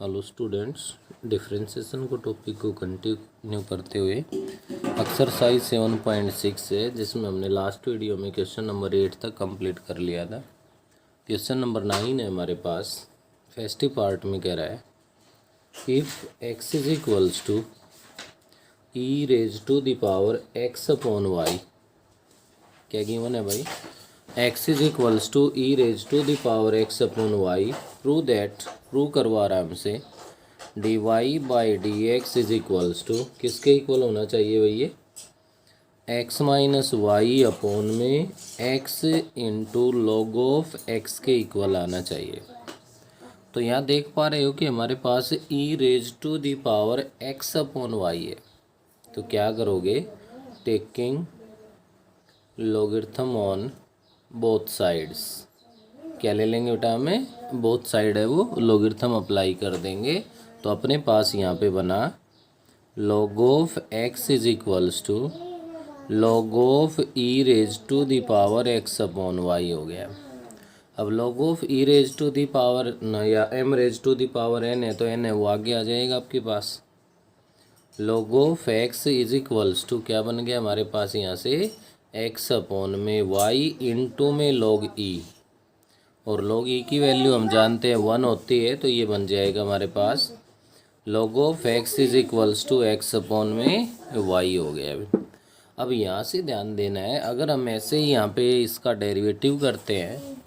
Hello students, differentiation को topic को continue करते हुए एक्सरसाइज 7.6 है, जिसमें हमने लास्ट वीडियो में क्वेश्चन नंबर 8 तक कंप्लीट कर लिया था। क्वेश्चन नंबर 9 है हमारे पास। फर्स्ट पार्ट में कह रहा है if x is equals to e raise to the power x upon y. क्या गिवन है भाई? X is equals to e raise to the power x upon y. Prove that, prove करवा रहा है हमसे, d y by d x is equals to, किसके equal होना चाहिए भैया? एक्स माइनस वाई अपॉन में x into log of x के इक्वल आना चाहिए। तो यहाँ देख पा रहे हो कि हमारे पास e raise to the power x upon y है। तो क्या करोगे? Taking logarithm on both sides. क्या ले लेंगे बेटा? हमें बोथ साइड है वो लॉगरिथम अप्लाई कर देंगे। तो अपने पास यहाँ पे बना log of x is equals to log of e raise to the power x upon y हो गया। अब log of e raise to the power n या m raise to the power n है, तो एन है वो आगे आ जाएगा आपके पास। Log of x is equals to क्या बन गया हमारे पास यहाँ से? एक्स अपॉन में वाई इंटू में लॉग ई, और लॉग ई की वैल्यू हम जानते हैं 1 होती है, तो ये बन जाएगा हमारे पास log of x is equals to x upon में वाई हो गया। अब यहाँ से ध्यान देना है, अगर हम ऐसे ही यहाँ पे इसका डेरिवेटिव करते हैं,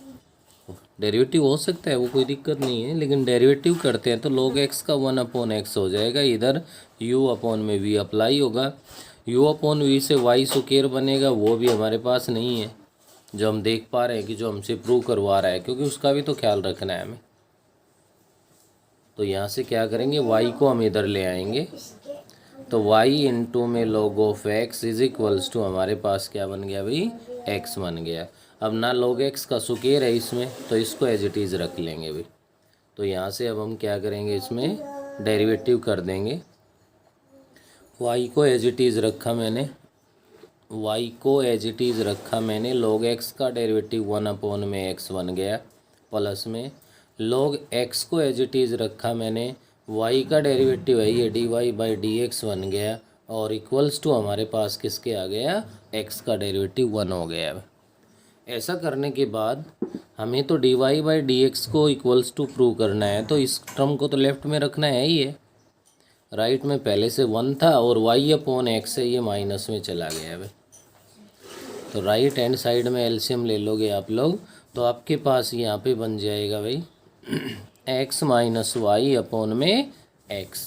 डेरिवेटिव हो सकता है वो कोई दिक्कत नहीं है, लेकिन डेरिवेटिव करते हैं तो log x का 1 अपॉन एक्स हो जाएगा। इधर u अपॉन में v अप्लाई होगा, u अपॉन v से y स्क्वायर बनेगा, वो भी हमारे पास नहीं है जो हम देख पा रहे हैं कि जो हमसे प्रूव करवा रहा है, क्योंकि उसका भी तो ख्याल रखना है हमें। तो यहाँ से क्या करेंगे? y को हम इधर ले आएंगे, तो y इंटू में log of x is equals to हमारे पास क्या बन गया भाई? x बन गया। अब ना log x का स्क्वायर है इसमें, तो इसको एज इट इज़ रख लेंगे भाई। तो यहाँ से अब हम क्या करेंगे? इसमें डेरिवेटिव कर देंगे। y को एज इट इज़ रखा मैंने, y को एज इट इज़ रखा मैंने। log x का डेरिवेटिव 1 अपॉन में x बन गया, प्लस में log x को एज इट इज़ रखा मैंने, y का डेरिवेटिव है ये dy बाई डी एक्स बन गया, और इक्वल्स टू हमारे पास किसके आ गया? x का डेरिवेटिव 1 हो गया। ऐसा करने के बाद हमें तो dy बाई डी एक्स को इक्वल्स टू प्रूव करना है, तो इस टर्म को तो लेफ्ट में रखना है ही है। राइट में पहले से 1 था और y अपॉन एक्स है ये माइनस में चला गया है। तो राइट हैंड साइड में एलसीएम ले लोगे आप लोग, तो आपके पास यहाँ पे बन जाएगा भाई x माइनस वाई अपॉन में x।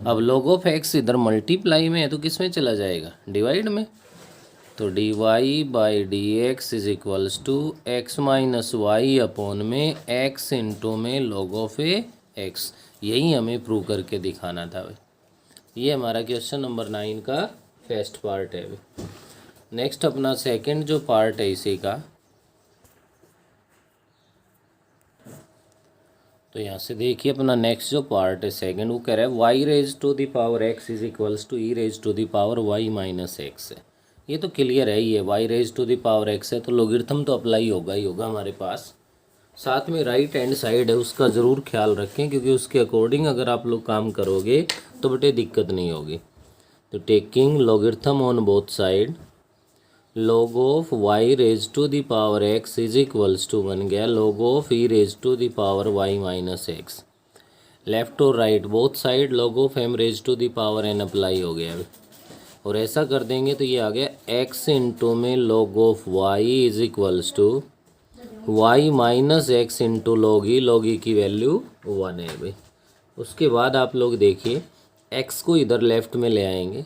अब log ऑफ x इधर मल्टीप्लाई में है तो किस में चला जाएगा? डिवाइड में। तो dy by d x is equals to x minus y upon में x इंटू में log ऑफ x। यही हमें प्रूव करके दिखाना था भाई। ये हमारा क्वेश्चन नंबर 9 का फर्स्ट पार्ट है भाई। नेक्स्ट अपना सेकंड जो पार्ट है इसी का, तो यहाँ से देखिए अपना नेक्स्ट जो पार्ट है सेकंड, वो कह रहा है y raise to the power x is equals to e raise to the power y minus x है। ये तो क्लियर है ही है, y raise to the power x है तो लॉगरिथम तो अप्लाई होगा ही होगा हमारे पास। साथ में राइट हैंड साइड है उसका ज़रूर ख्याल रखें, क्योंकि उसके अकॉर्डिंग अगर आप लोग काम करोगे तो बेटे दिक्कत नहीं होगी। तो taking logarithm on both side, log of y raise to the power x is equals to बन गया log of e raise to the power y minus x. Left और right both side log of m raise to the power n apply हो गया। और ऐसा कर देंगे तो ये आ गया x इंटू में log of y is equals to y minus x into log e की वैल्यू 1 है भाई। उसके बाद आप लोग देखिए x को इधर लेफ्ट में ले आएंगे,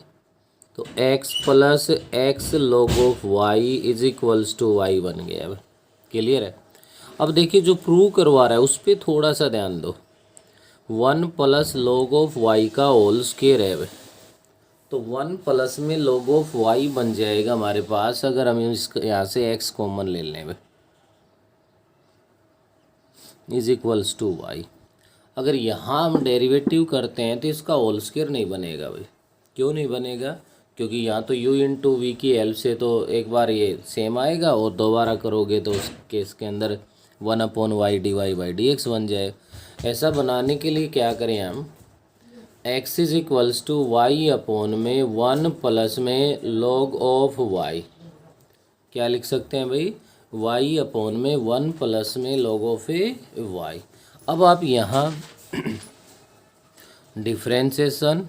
तो x plus x log of y is equals to y बन गया। अब क्लियर है? अब देखिए जो प्रूव करवा रहा है उस पर थोड़ा सा ध्यान दो। 1 प्लस log ऑफ y का होल स्क्वायर है भाई, तो 1 प्लस में log ऑफ y बन जाएगा हमारे पास, अगर हम इसका यहाँ से x कॉमन ले लें भाई, इज इक्वल्स टू वाई। अगर यहाँ हम डेरिवेटिव करते हैं तो इसका होल स्क्वायर नहीं बनेगा भाई। क्यों नहीं बनेगा? क्योंकि यहाँ तो u इंटू वी की हेल्प से तो एक बार ये सेम आएगा, और दोबारा करोगे तो उस केस के अंदर 1 upon y d y by d x बन जाए। ऐसा बनाने के लिए क्या करें हम, x is equals to y upon में 1 प्लस में log ऑफ y, क्या लिख सकते हैं भाई, y अपॉन में 1 प्लस में log ऑफ y। अब आप यहाँ differentiation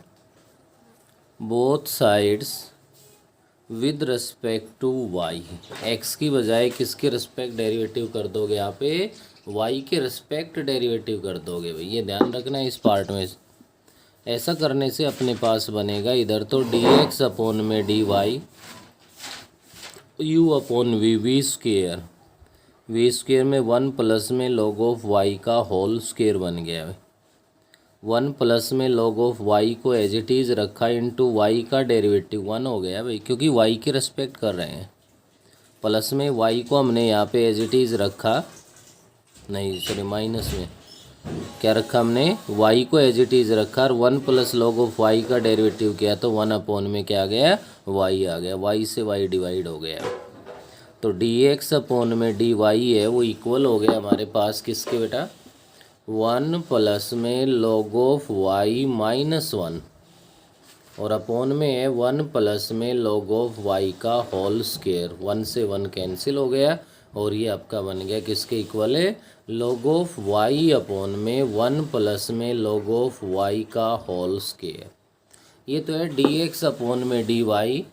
both sides with respect to y, x की बजाय किसके रिस्पेक्ट डेरिवेटिव कर दोगे, यहाँ पे y के रिस्पेक्ट डेरिवेटिव कर दोगे भाई, ये ध्यान रखना है इस पार्ट में। ऐसा करने से अपने पास बनेगा इधर तो dx अपॉन में dy u upon v square, v square में 1 प्लस में log ऑफ y का होल स्क्वेयर बन गया है। 1 प्लस में log ऑफ y को एज इट इज़ रखा इंटू वाई का डेरिवेटिव 1 हो गया भाई, क्योंकि y की रिस्पेक्ट कर रहे हैं। प्लस में y को हमने यहाँ पे एज इट इज़ रखा, नहीं सॉरी माइनस में क्या रखा हमने, y को एज इट इज़ रखा और 1 प्लस log ऑफ y का डेरिवेटिव किया तो 1 अपॉन में क्या आ गया, y आ गया, y से y डिवाइड हो गया। तो dx अपॉन में dy है वो इक्वल हो गया हमारे पास किसके बेटा, 1 प्लस में log ऑफ y माइनस 1 और अपॉन में है 1 प्लस में log ऑफ y का होल स्क्वायर, 1 से 1 कैंसिल हो गया और ये आपका बन गया किसके इक्वल है, log ऑफ y अपॉन में 1 प्लस में log ऑफ y का होल स्क्वायर। ये तो है dx अपॉन में dy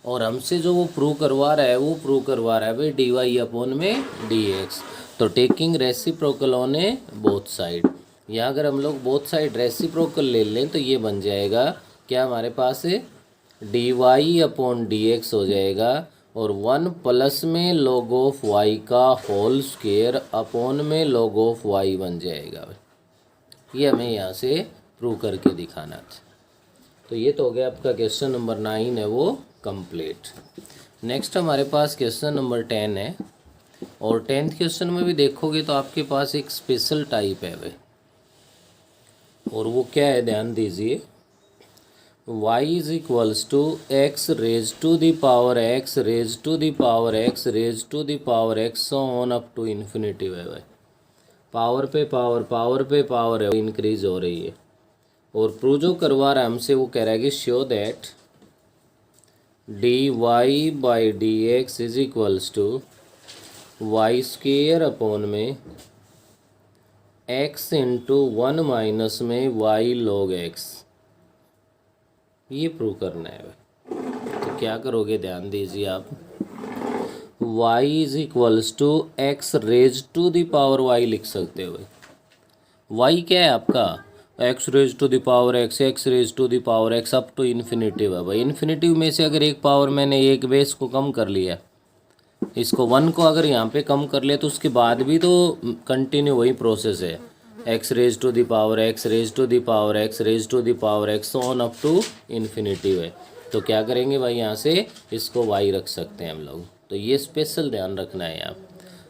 और हमसे जो वो प्रूव करवा रहा है वो प्रूव करवा रहा है भाई dy अपॉन में dx। तो taking reciprocal on a both side, यहाँ अगर हम लोग बोथ साइड रेसिप्रोकल ले लें तो ये बन जाएगा क्या हमारे पास है, dy अपॉन dx हो जाएगा और 1 प्लस में log ऑफ y का होल स्क्वायर अपॉन में log ऑफ y बन जाएगा। ये हमें यहाँ से प्रूव करके दिखाना था। तो ये तो हो गया आपका क्वेश्चन नंबर 9 है वो कंप्लीट। नेक्स्ट हमारे पास क्वेश्चन नंबर 10 है और 10th क्वेश्चन में भी देखोगे तो आपके पास एक स्पेशल टाइप है भाई, और वो क्या है ध्यान दीजिए, y is equals to x raise to the power x raise to the power x raise to the power x so on up to infinity है भाई, पावर पे पावर है इंक्रीज हो रही है। और प्रूव जो करवा रहा है हमसे वो कह रहा है कि show that dy by d x is equals to y square upon में x इंटू 1 माइनस में y log x, ये प्रूव करना है भाई। तो क्या करोगे ध्यान दीजिए आप, y is equals to x raise to the power y लिख सकते हो भाई। y क्या है आपका, x raise to the power x, x raise to the power x up to infinitive है भाई। इन्फिनिटिव में से अगर एक पावर मैंने एक बेस को कम कर लिया, इसको 1 को अगर यहाँ पे कम कर लिया तो उसके बाद भी तो कंटिन्यू वही प्रोसेस है, x raise to the power x raise to the power x raise to the power x on up to infinitive है। तो क्या करेंगे भाई, यहाँ से इसको y रख सकते हैं हम लोग। तो ये स्पेशल ध्यान रखना है यहाँ।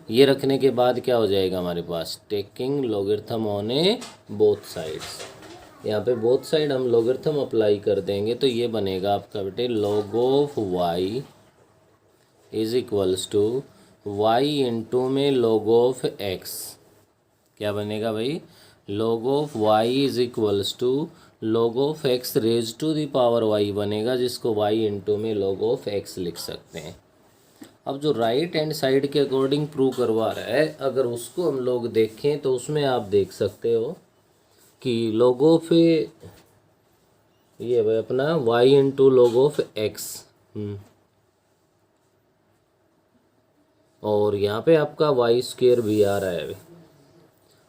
ये रखने के बाद क्या हो जाएगा हमारे पास, taking logarithm on a both sides, यहाँ पे बोथ साइड हम लॉगरिथम अप्लाई कर देंगे तो ये बनेगा आपका बेटे log of y is equals to y into में log ऑफ x, क्या बनेगा भाई, log of y is equals to log of x raise to the power y बनेगा, जिसको y इंटू में log ऑफ x लिख सकते हैं। अब जो राइट हैंड साइड के अकॉर्डिंग प्रूव करवा रहा है, अगर उसको हम लोग देखें तो उसमें आप देख सकते हो कि log ऑफ ये भाई अपना y into log of x, और यहाँ पे आपका वाई स्क्वेयर भी आ रहा है,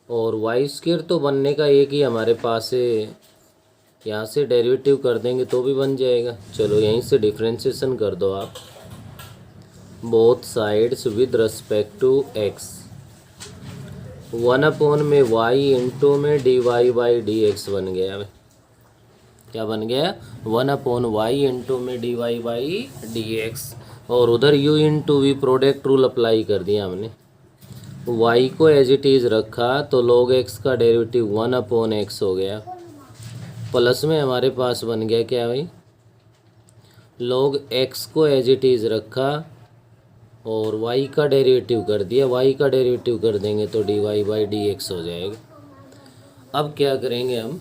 और वाई स्क्वेयर तो बनने का एक ही हमारे पास है, यहाँ से डेरिवेटिव कर देंगे तो भी बन जाएगा। चलो यहीं से डिफ्रेंशिएशन कर दो आप, both sides with respect to x, 1 upon में y इंटू में dy बाई डी एक्स बन गया। क्या बन गया, 1 अपॉन y इंटू में dy बाई डी एक्स, और उधर u into v product rule apply कर दिया हमने। y को एज इट इज़ रखा तो log x का डेरिवेटिव 1 अपॉन x हो गया, प्लस में हमारे पास बन गया क्या भाई, log x को एज इट इज़ रखा और y का डेरिवेटिव कर दिया, y का डेरिवेटिव कर देंगे तो dy बाई डी एक्स हो जाएगा। अब क्या करेंगे हम,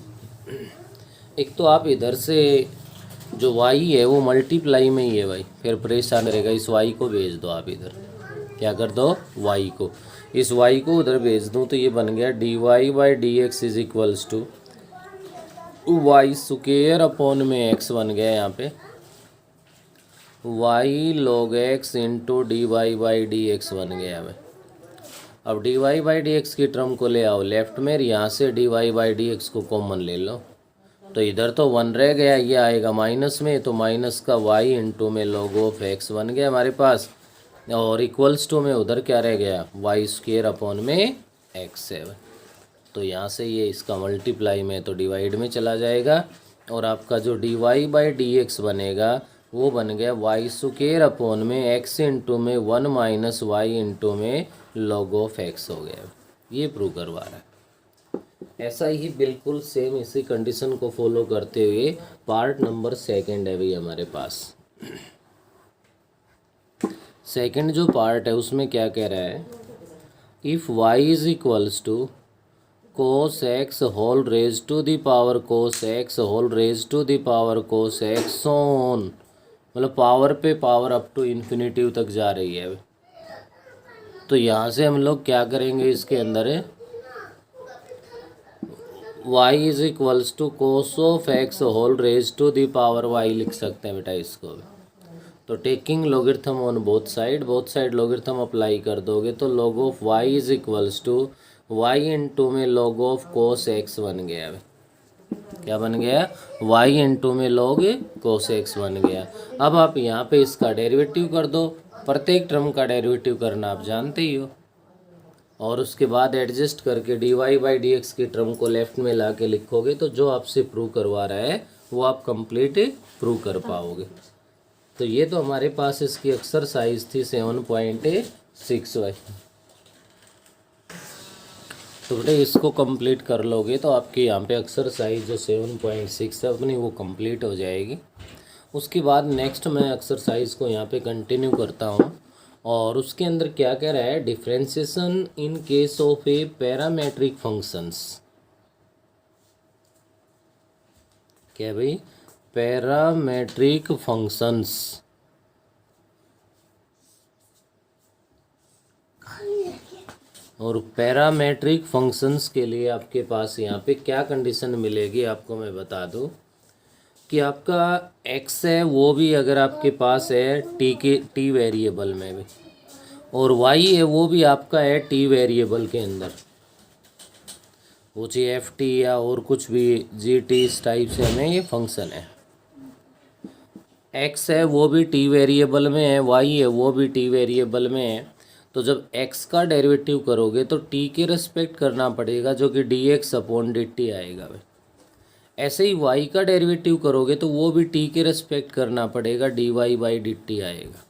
एक तो आप इधर से जो y है वो मल्टीप्लाई में ही है भाई, फिर परेशान रहेगा, इस y को भेज दो आप इधर, क्या कर दो y को, इस y को उधर भेज दूँ तो ये बन गया dy/dx is equals to y square upon में x बन गया यहाँ पे y log x into dy/dx बन गया भाई। अब dy/dx की टर्म को ले आओ लेफ्ट में, यहाँ से dy/dx को कॉमन ले लो तो इधर तो 1 रह गया, ये आएगा माइनस में, तो माइनस का y इंटू में log ऑफ x बन गया हमारे पास, और इक्वल्स टू में उधर क्या रह गया वाई स्क्वायर अपॉन में x है। तो यहाँ से ये इसका मल्टीप्लाई में तो डिवाइड में चला जाएगा, और आपका जो dy/dx बनेगा वो बन गया वाई स्क्वायर अपॉन में x इंटू में 1 माइनस वाई इंटू में log ऑफ x हो गया। ये प्रूव करवा रहा है। ऐसा ही बिल्कुल सेम इसी कंडीशन को फॉलो करते हुए पार्ट नंबर सेकंड है भाई हमारे पास। सेकंड जो पार्ट है उसमें क्या कह रहा है, if y is equals to cos x whole raise to the power cos x whole raise to the power cos x on, मतलब पावर पे पावर अप टू इन्फिनिटिव तक जा रही है। तो यहाँ से हम लोग क्या करेंगे, इसके अंदर है y is equals to cos of x whole raise to the power y लिख सकते हैं बेटा इसको। तो taking logarithm on both side logarithm apply कर दोगे तो log of y is equals to y into में log ऑफ कोस x बन गया। क्या बन गया, y इंटू में log कोस x बन गया। अब आप यहाँ पे इसका डेरिवेटिव कर दो, प्रत्येक टर्म का डेरिवेटिव करना आप जानते ही हो, और उसके बाद एडजस्ट करके dy/dx की टर्म को लेफ्ट में ला के लिखोगे तो जो आपसे प्रूव करवा रहा है वो आप कंप्लीट प्रूव कर पाओगे। तो ये तो हमारे पास इसकी एक्सरसाइज थी 7.6 भाई। तो बेटे इसको कंप्लीट कर लोगे तो आपकी यहाँ पे एक्सरसाइज जो 7.6 है अपनी वो कंप्लीट हो जाएगी। उसके बाद नेक्स्ट मैं एक्सरसाइज को यहाँ पे कंटिन्यू करता हूँ, और उसके अंदर क्या कह रहा है, differentiation in case of A parametric functions. क्या भाई, पैरामेट्रिक फंक्शंस। और पैरामेट्रिक फंक्शंस के लिए आपके पास यहाँ पे क्या कंडीशन मिलेगी आपको मैं बता दूँ कि आपका x है वो भी अगर आपके पास है टी वेरिएबल में भी, और y है वो भी आपका है टी वेरिएबल के अंदर, वो चाहे एफ टी या और कुछ भी जी टी, इस टाइप से हमें ये फंक्शन है। x है वो भी टी वेरिएबल में है, y है वो भी टी वेरिएबल में है। तो जब x का डेरिवेटिव करोगे तो t के रिस्पेक्ट करना पड़ेगा जो कि dx अपॉन dt आएगा भाई। ऐसे ही y का डेरिवेटिव करोगे तो वो भी t के रिस्पेक्ट करना पड़ेगा, dy/dt आएगा।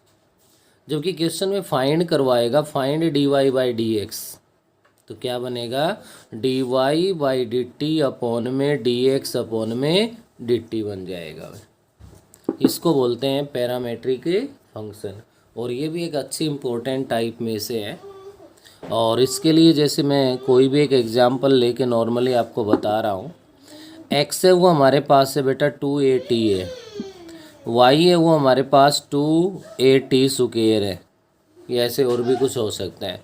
जबकि क्वेश्चन में फाइंड करवाएगा, फाइंड dy/dx, तो क्या बनेगा dy/dt अपॉन में dx अपॉन में dt बन जाएगा भाई। इसको बोलते हैं पैरामेट्रिक फंक्शन, और ये भी एक अच्छी इम्पोर्टेंट टाइप में से है। और इसके लिए जैसे मैं कोई भी एक एग्जांपल लेके नॉर्मली आपको बता रहा हूँ, x है वो हमारे पास है बेटा 2at है, y है वो हमारे पास 2at स्क्वायर है, ये ऐसे और भी कुछ हो सकता है।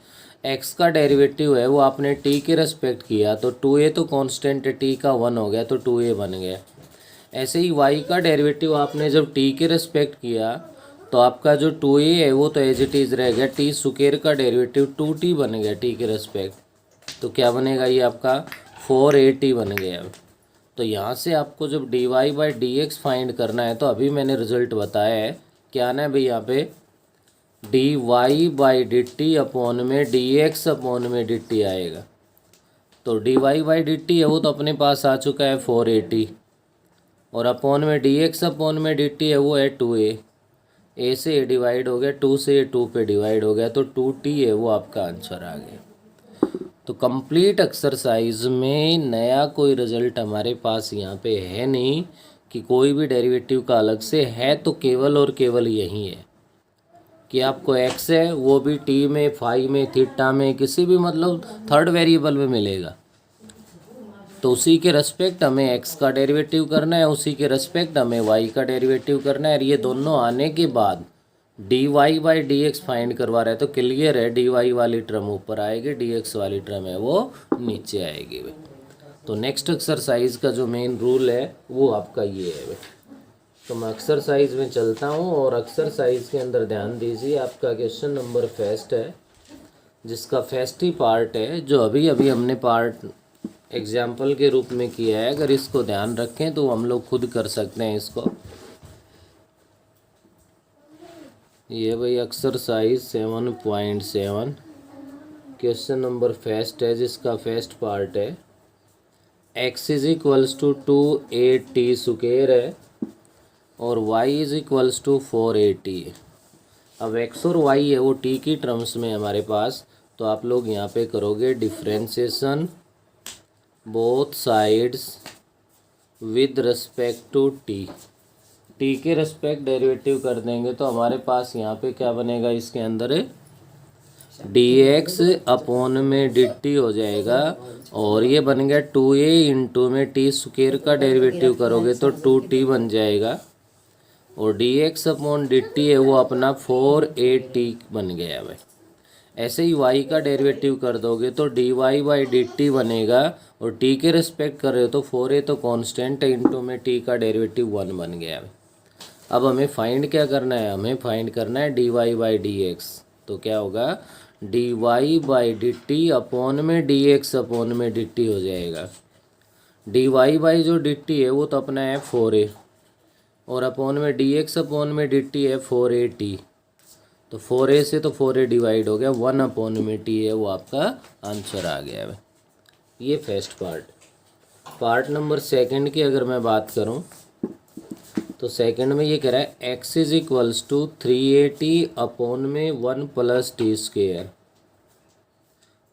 x का डेरिवेटिव है वो आपने t के रेस्पेक्ट किया तो 2a तो कांस्टेंट है, t का 1 हो गया तो 2a बन गया। ऐसे ही y का डेरिवेटिव आपने जब t के रेस्पेक्ट किया तो आपका जो 2a है वो तो एज इट इज़ रह गया, t स्क्वायर का डेरिवेटिव 2t बन गया t के रेस्पेक्ट, तो क्या बनेगा ये आपका 4at बन गया। तो यहाँ से आपको जब dy/dx फाइंड करना है तो अभी मैंने रिजल्ट बताया है, क्या आना है भाई यहाँ पे dy/dt अपॉन में dx अपॉन में dt आएगा। तो dy/dt है वो तो अपने पास आ चुका है 4at, और अपॉन में dx अपॉन में dt है वो है 2a, a से a डिवाइड हो गया, 2 से 2 पे डिवाइड हो गया, तो 2t है वो आपका आंसर आ गया। तो कंप्लीट एक्सरसाइज में नया कोई रिजल्ट हमारे पास यहाँ पे है नहीं कि कोई भी डेरिवेटिव का अलग से है, तो केवल और केवल यही है कि आपको x है वो भी t में, फाई में, थीटा में, किसी भी मतलब थर्ड वेरिएबल में मिलेगा। तो उसी के रेस्पेक्ट हमें एक्स का डेरिवेटिव करना है, उसी के रेस्पेक्ट हमें वाई का डेरिवेटिव करना है। और ये दोनों आने के बाद d y by d x find करवा रहे हैं, तो क्लियर है डी वाई वाली टर्म ऊपर आएगी, डी एक्स वाली टर्म है वो नीचे आएगी। तो नेक्स्ट एक्सरसाइज का जो मेन रूल है वो आपका ये है। तो मैं एक्सरसाइज में चलता हूँ और एक्सरसाइज के अंदर ध्यान दीजिए, आपका क्वेश्चन नंबर फर्स्ट है, जिसका फर्स्ट ही पार्ट है जो अभी अभी हमने पार्ट एग्जाम्पल के रूप में किया है। अगर इसको ध्यान रखें तो हम लोग खुद कर सकते हैं इसको। ये भाई एक्सरसाइज 7.7 क्वेश्चन नंबर फर्स्ट है, जिसका फर्स्ट पार्ट है x is equals to 2a_t square है और y is equals to 4a_t है। अब x और y है वो t की टर्म्स में हमारे पास, तो आप लोग यहाँ पे करोगे differentiation both sides with respect to t के रिस्पेक्ट डेरिवेटिव कर देंगे तो हमारे पास यहाँ पे क्या बनेगा, इसके अंदर dx अपॉन में dt हो जाएगा और ये बन गया 2a इंटू में t स्क्वायर का डेरिवेटिव करोगे तो 2t बन जाएगा और dx अपॉन dt है वो अपना 4a_t बन गया भाई। ऐसे ही y का डेरिवेटिव कर दोगे तो dy बाई dt बनेगा और t के रिस्पेक्ट कर रहे हो तो 4a तो कांस्टेंट है, इंटू में t का डेरिवेटिव 1 बन गया भाई। अब हमें फाइंड क्या करना है, हमें फाइंड करना है dy बाई dx। तो क्या होगा, dy बाई dt अपॉन में dx अपॉन में dt हो जाएगा। dy बाई जो dt है वो तो अपना है 4a और अपॉन में dx अपॉन में dt है 4a_t, तो 4a से तो 4a डिवाइड हो गया, 1 अपॉन में t है वो आपका आंसर आ गया है। ये फर्स्ट पार्ट नंबर सेकंड की अगर मैं बात करूं तो सेकंड में ये कह रहा है x is equals to 3a_t upon में 1 plus t square,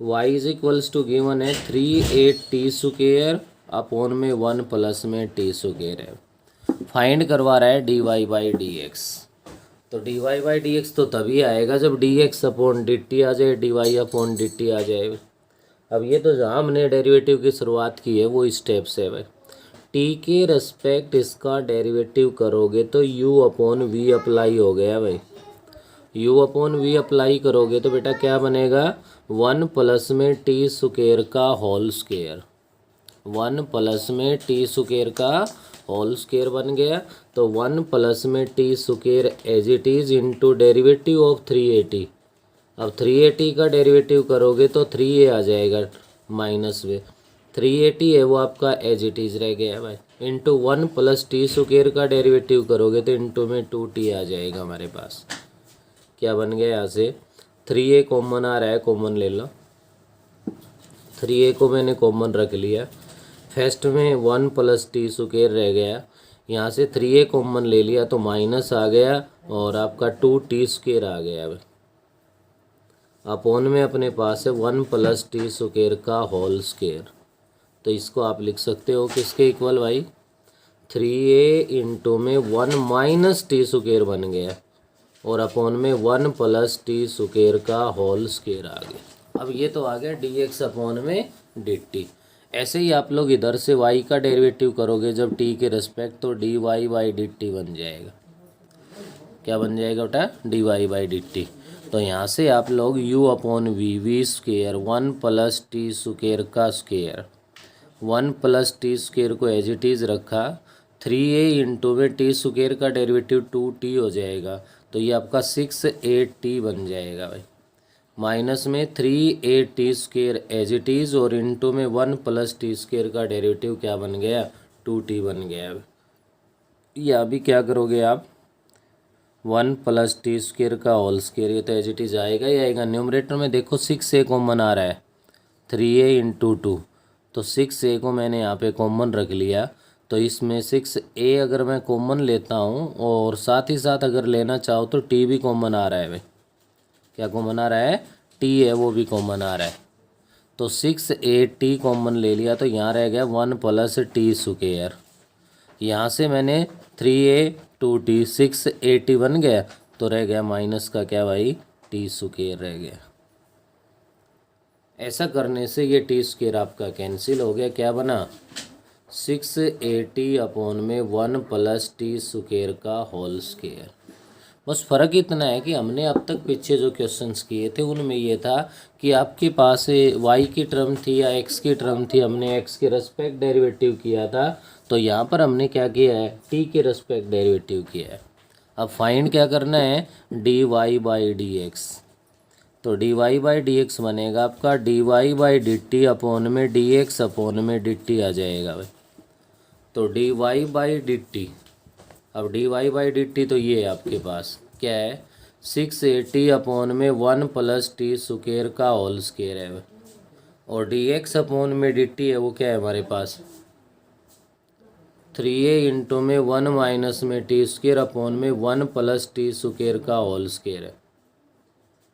y is equals to given है 3a_t स्क्वेयर अपॉन में 1 प्लस में टी स्क्वेयर है। फाइंड करवा रहा है dy बाई dx। तो dy बाई dx तो तभी आएगा जब dx अपॉन dt आ जाए, dy अपॉन dt आ जाए। अब ये तो जहाँ हमने डेरिवेटिव की शुरुआत की है वो स्टेप्स है भाई। t के रेस्पेक्ट इसका डेरिवेटिव करोगे तो u अपॉन v अप्लाई हो गया भाई। u अपॉन v अप्लाई करोगे तो बेटा क्या बनेगा, 1 प्लस में टी स्क्वायर का होल स्क्वायर, 1 प्लस में टी स्क्वायर का होल स्क्वायर बन गया। तो 1 प्लस में t square as it is into derivative of 3a_t। अब 3a_t का डेरिवेटिव करोगे तो 3a आ जाएगा माइनस में, 3a_t है वो आपका एज इट इज़ रह गया भाई, इंटू 1 प्लस टी स्क्वायर का डेरिवेटिव करोगे तो इंटू में 2t आ जाएगा हमारे पास। क्या बन गया यहाँ से, 3a कॉमन आ रहा है, कॉमन ले लो, 3a को मैंने कॉमन रख लिया। फर्स्ट में 1 प्लस टी स्क्वायर रह गया, यहाँ से 3a कॉमन ले लिया तो माइनस आ गया और आपका 2t स्क्वायर आ गया भाई। अपॉन में अपने पास है 1 प्लस टी स्क्वायर का होल स्क्वायर, तो इसको आप लिख सकते हो किसके इक्वल भाई, 3a इंटू में 1 माइनस टी स्क्वायर बन गया और अपॉन में 1 प्लस टी स्क्वायर का होल स्क्वायर आ गया। अब ये तो आ गया dx अपॉन में dt। ऐसे ही आप लोग इधर से y का डेरिवेटिव करोगे जब t के रिस्पेक्ट तो dy बाई dt बन जाएगा। क्या बन जाएगा बेटा, dy बाई dt। तो यहाँ से आप लोग u upon v square 1 plus t square का स्क्वायर, 1 प्लस टी स्क्वायर को एज इट इज़ रखा, 3a इंटू में टी स्क्वायर का डेरिवेटिव 2t हो जाएगा, तो ये आपका 6a_t बन जाएगा भाई। माइनस में 3a_t square as it is और इंटू में 1 प्लस टी स्क्वायर का डेरिवेटिव क्या बन गया, 2t बन गया। या अभी क्या करोगे आप, 1 प्लस टी स्क्वायर का होल स्क्वायर, ये तो एज इट इज़ आएगा ही आएगा। न्यूमरेटर में देखो 6a कॉमन आ रहा है, 3a इंटू 2, तो 6a को मैंने यहाँ पे कॉमन रख लिया। तो इसमें 6a अगर मैं कॉमन लेता हूँ और साथ ही साथ अगर लेना चाहो तो t भी कॉमन आ रहा है भाई। क्या कॉमन आ रहा है, t है वो भी कॉमन आ रहा है। तो 6a_t कॉमन ले लिया तो यहाँ रह गया 1 प्लस टी स्क्वायर, यहाँ से मैंने 3a 2t 6a_t बन गया, तो रह गया माइनस का क्या भाई, टी स्क्वायर रह गया। ऐसा करने से ये टी स्क्वायर आपका कैंसिल हो गया, क्या बना 680 अपॉन में 1 प्लस टी स्क्वायर का होल स्क्वायर। बस फ़र्क इतना है कि हमने अब तक पीछे जो क्वेश्चंस किए थे उनमें ये था कि आपके पास वाई की टर्म थी या एक्स की टर्म थी, हमने एक्स के रेस्पेक्ट डेरिवेटिव किया था, तो यहाँ पर हमने क्या किया है टी के रेस्पेक्ट डेरिवेटिव किया है। अब फाइंड क्या करना है d y by d x, तो d y by d x बनेगा आपका d y by d t upon में डी एक्स अपॉन में डी टी आ जाएगा भाई। तो d y by d t, अब d y by d t तो ये है आपके पास क्या है 680 अपॉन में 1 प्लस टी स्क्वायर का होल स्क्वायर है, और डी एक्स अपॉन में डी टी है वो क्या है हमारे पास 3a इंटू में 1 माइनस में टी स्क्वायर अपॉन में 1 प्लस टी स्क्वायर का होल स्क्वायर है।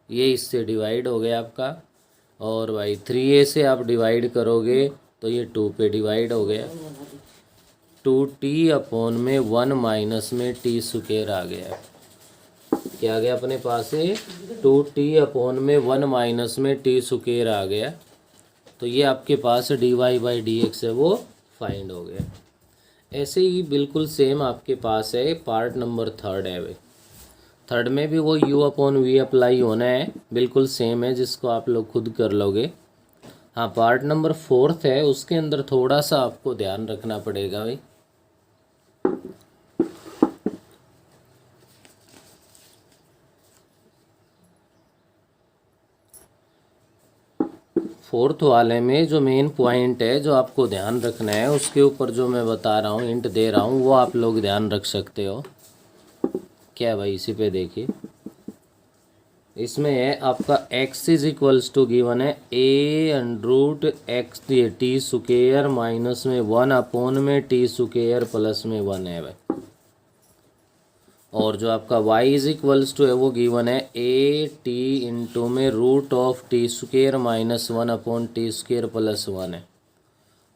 ये इससे डिवाइड हो गया आपका, और भाई 3a से आप डिवाइड करोगे तो ये 2 पे डिवाइड हो गया, 2t अपॉन में 1 माइनस में टी स्क्वायर आ गया, क्या आ गया अपने पास है 2t अपॉन में 1 माइनस में टी स्क्वायर आ गया। तो ये आपके पास d y by d x है वो फाइंड हो गया। ऐसे ही बिल्कुल सेम आपके पास है पार्ट नंबर 3 है भाई, 3 में भी वो u अपॉन वी अप्लाई होना है, बिल्कुल सेम है जिसको आप लोग खुद कर लोगे। हाँ पार्ट नंबर 4 है, उसके अंदर थोड़ा सा आपको ध्यान रखना पड़ेगा भाई। फोर्थ वाले में जो मेन पॉइंट है जो आपको ध्यान रखना है, उसके ऊपर जो मैं बता रहा हूँ हिंट दे रहा हूँ वो आप लोग ध्यान रख सकते हो। क्या भाई इसी पे देखिए, इसमें है आपका x is equals to given है a under root x t square minus में 1 अपॉन में टी स्क्वायर प्लस में 1 है भाई, और जो आपका y इज इक्वल्स टू है वो गिवन है a t इंटू में root of t square minus 1 upon t square plus 1 है।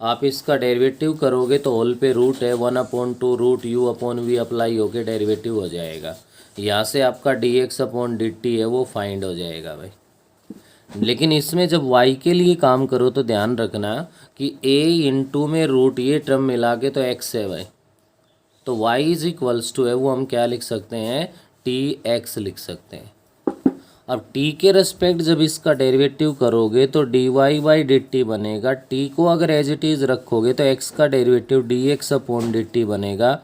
आप इसका डेरिवेटिव करोगे तो होल पे रूट है 1 upon 2 root u upon v apply होके डेरिवेटिव हो जाएगा, यहाँ से आपका d x upon d t है वो फाइंड हो जाएगा भाई। लेकिन इसमें जब y के लिए काम करो तो ध्यान रखना कि a इंटू में रूट ये टर्म मिला के तो x है भाई, तो y इज इक्वल्स टू है वो हम क्या लिख सकते हैं टी एक्स लिख सकते हैं। अब t के रेस्पेक्ट जब इसका डेरिवेटिव करोगे तो d y by d t बनेगा, t को अगर एज इट इज़ रखोगे तो x का derivative D x upon d t बनेगा,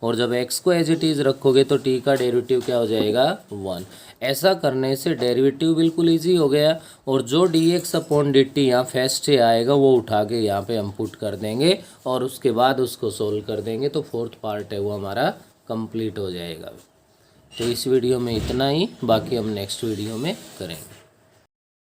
और जब x को एज इट इज़ रखोगे तो t का डेरिवेटिव क्या हो जाएगा 1। ऐसा करने से डेरिवेटिव बिल्कुल इजी हो गया, और जो D x upon d T यहाँ फर्स्ट से आएगा वो उठा के यहाँ पे हम पुट कर देंगे और उसके बाद उसको सोल्व कर देंगे, तो फोर्थ पार्ट है वो हमारा कंप्लीट हो जाएगा। तो इस वीडियो में इतना ही, बाकी हम नेक्स्ट वीडियो में करेंगे।